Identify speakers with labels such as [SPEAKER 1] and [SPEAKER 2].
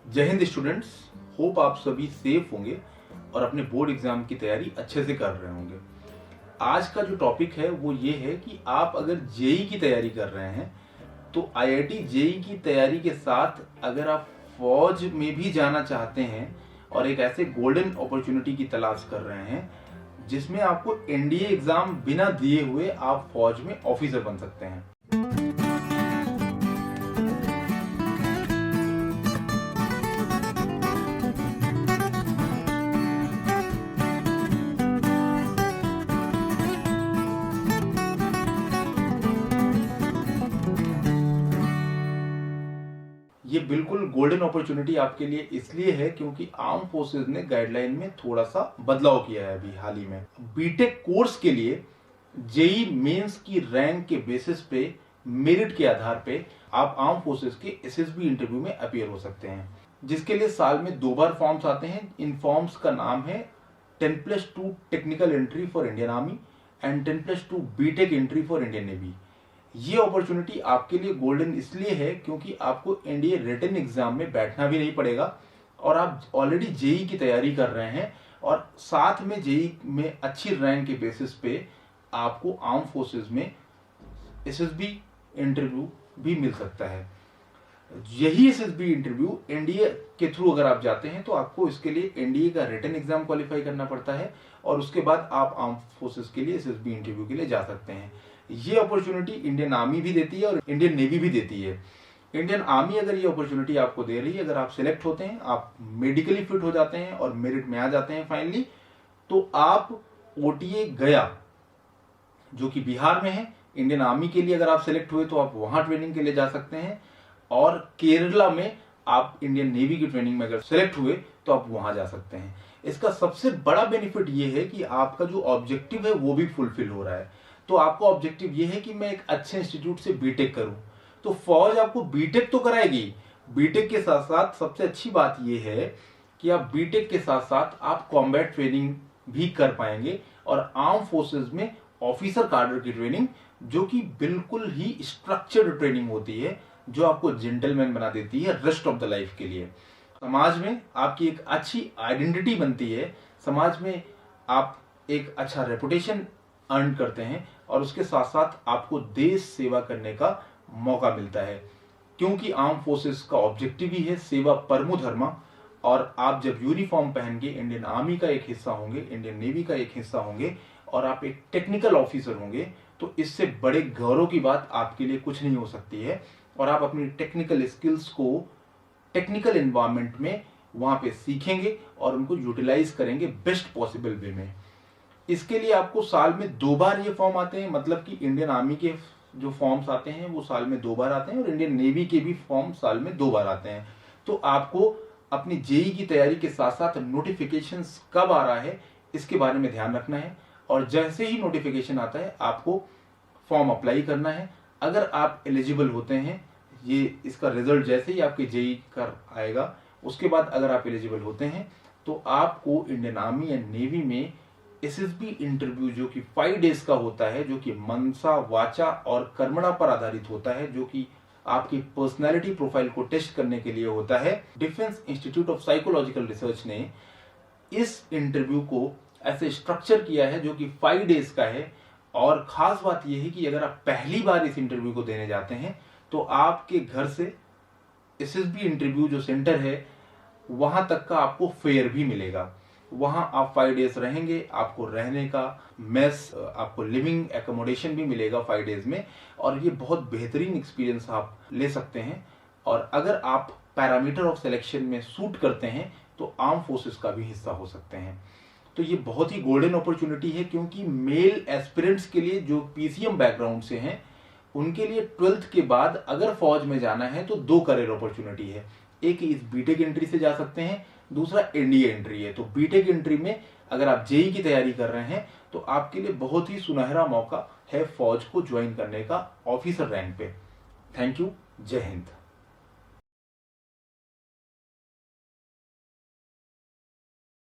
[SPEAKER 1] जय Hind students, hope आप सभी सेफ होंगे और अपने बोर्ड एग्जाम की तैयारी अच्छे से कर रहे होंगे। आज का जो टॉपिक है वो ये है कि आप अगर जेई की तैयारी कर रहे हैं तो आईआईटी जेई की तैयारी के साथ अगर आप फौज में भी जाना चाहते हैं और एक ऐसे गोल्डन अपॉर्चुनिटी की तलाश कर रहे हैं जिसमें आपको एनडीए एग्जाम बिना दिए हुए आप फौज में ऑफिसर बन सकते हैं। ये बिल्कुल गोल्डन अपॉर्चुनिटी आपके लिए इसलिए है क्योंकि आर्म फोर्सेस ने गाइडलाइन में थोड़ा सा बदलाव किया है अभी हाल ही में। बीटेक कोर्स के लिए जेई मेंस की रैंक के बेसिस पे मेरिट के आधार पे आप आर्म फोर्सेस के एसएसबी इंटरव्यू में अपीयर हो सकते हैं, जिसके लिए साल में 2 बार फॉर्म्स आते हैं। इन फॉर्म्स का नाम है 10+2 technical entry for Indian Army and 10+2 BTech entry for Indian Navy. ये अपॉर्चुनिटी आपके लिए गोल्डन इसलिए है क्योंकि आपको एनडीए रिटन एग्जाम में बैठना भी नहीं पड़ेगा और आप ऑलरेडी जेई की तैयारी कर रहे हैं और साथ में जेई में अच्छी रैंक के बेसिस पे आपको आर्म फोर्सेस में एसएसबी इंटरव्यू भी मिल सकता है। यही एसएसबी इंटरव्यू एनडीए के थ्रू अगर आप जाते हैं तो आपको इसके लिए एनडीए का रिटन एग्जाम क्वालिफाई करना पड़ता है और उसके बाद आप आर्म फोर्सेस के लिए एसएसबी इंटरव्यू के लिए जा सकते हैं। ये अपॉर्चुनिटी इंडियन आर्मी भी देती है और इंडियन नेवी भी देती है। इंडियन आर्मी अगर ये अपॉर्चुनिटी आपको दे रही है, अगर आप सिलेक्ट होते हैं, आप मेडिकली फिट हो जाते हैं और मेरिट में आ जाते हैं फाइनली, तो आप ओटीए गया जो कि बिहार में है, इंडियन आर्मी के लिए अगर आप सिलेक्ट हुए तो आप वहां ट्रेनिंग के लिए जा सकते हैं और केरला में आप इंडियन नेवी की ट्रेनिंग में अगर सिलेक्ट हुए तो आप वहां जा सकते हैं। इसका सबसे बड़ा बेनिफिट ये है कि आपका जो ऑब्जेक्टिव है वो भी फुलफिल हो रहा है। तो आपका ऑब्जेक्टिव ये है कि मैं एक अच्छे इंस्टीट्यूट से बीटेक करूं, तो फौज आपको बीटेक तो कराएगी। बीटेक के साथ साथ सबसे अच्छी बात ये है कि आप बीटेक के साथ साथ आप कॉम्बैट ट्रेनिंग भी कर पाएंगे और आर्म फोर्सेस में ऑफिसर कार्डर की ट्रेनिंग जो कि बिल्कुल ही स्ट्रक्चर्ड ट्रेनिंग होती है, जो आपको जेंटलमैन बना देती है रेस्ट ऑफ द लाइफ के लिए। समाज में आपकी एक अच्छी आइडेंटिटी बनती है, समाज में आप एक अच्छा रेपुटेशन अर्न करते हैं और उसके साथ साथ आपको देश सेवा करने का मौका मिलता है, क्योंकि आर्म फोर्सेस का ऑब्जेक्टिव ही है सेवा परमो धर्मा। और आप जब यूनिफॉर्म पहन के इंडियन आर्मी का एक हिस्सा होंगे, इंडियन नेवी का एक हिस्सा होंगे और आप एक टेक्निकल ऑफिसर होंगे, तो इससे बड़े गौरव की बात आपके लिए कुछ नहीं हो सकती है। और आप अपनी टेक्निकल स्किल्स को टेक्निकल एनवायरनमेंट में वहां पे सीखेंगे और उनको यूटिलाइज करेंगे बेस्ट पॉसिबल वे में। इसके लिए आपको साल में 2 बार ये फॉर्म आते हैं, मतलब कि इंडियन आर्मी के जो फॉर्म्स आते हैं वो साल में 2 बार आते हैं और इंडियन नेवी के भी फॉर्म साल में 2 बार आते हैं। तो आपको अपनी जेई की तैयारी के साथ साथ नोटिफिकेशंस कब आ रहा है इसके बारे में ध्यान रखना है और जैसे ही नोटिफिकेशन आता है आपको फॉर्म अप्लाई करना है। अगर आप एलिजिबल होते हैं, ये इसका रिजल्ट जैसे ही आपके जेई कर आएगा उसके बाद अगर आप एलिजिबल होते हैं तो आपको इंडियन आर्मी एंड नेवी में एसएसबी इंटरव्यू जो कि 5 डेज का होता है, जो कि मनसा, वाचा और कर्मणा पर आधारित होता है, जो कि आपकी पर्सनालिटी प्रोफाइल को टेस्ट करने के लिए होता है। Defence institute of psychological research ने इस इंटरव्यू को ऐसे स्ट्रक्चर किया है जो कि 5 डेज का है। और खास बात यह है कि अगर आप पहली बार इस इंटरव्यू को देने जाते हैं तो आपके घर से एसएसबी इंटरव्यू जो सेंटर है वहां तक का आपको फेयर भी मिलेगा। वहां आप 5 डेज रहेंगे, आपको रहने का मेस, आपको लिविंग एकोमोडेशन भी मिलेगा 5 डेज में और ये बहुत बेहतरीन एक्सपीरियंस आप ले सकते हैं। और अगर आप पैरामीटर ऑफ सिलेक्शन में सूट करते हैं तो आर्म फोर्सेस का भी हिस्सा हो सकते हैं। तो ये बहुत ही गोल्डन अपॉर्चुनिटी है क्योंकि मेल एस्पिरेंट्स के लिए जो पीसीएम बैकग्राउंड से हैं उनके लिए 12th के बाद अगर फौज में जाना है तो 2 करियर अपॉर्चुनिटी है। एक इस बीटेक एंट्री से जा सकते हैं, दूसरा एनडीए एंट्री है। तो बीटेक एंट्री में अगर आप जेई की तैयारी कर रहे हैं तो आपके लिए बहुत ही सुनहरा मौका है फौज को ज्वाइन करने का ऑफिसर रैंक पे। Thank you. जय हिंद।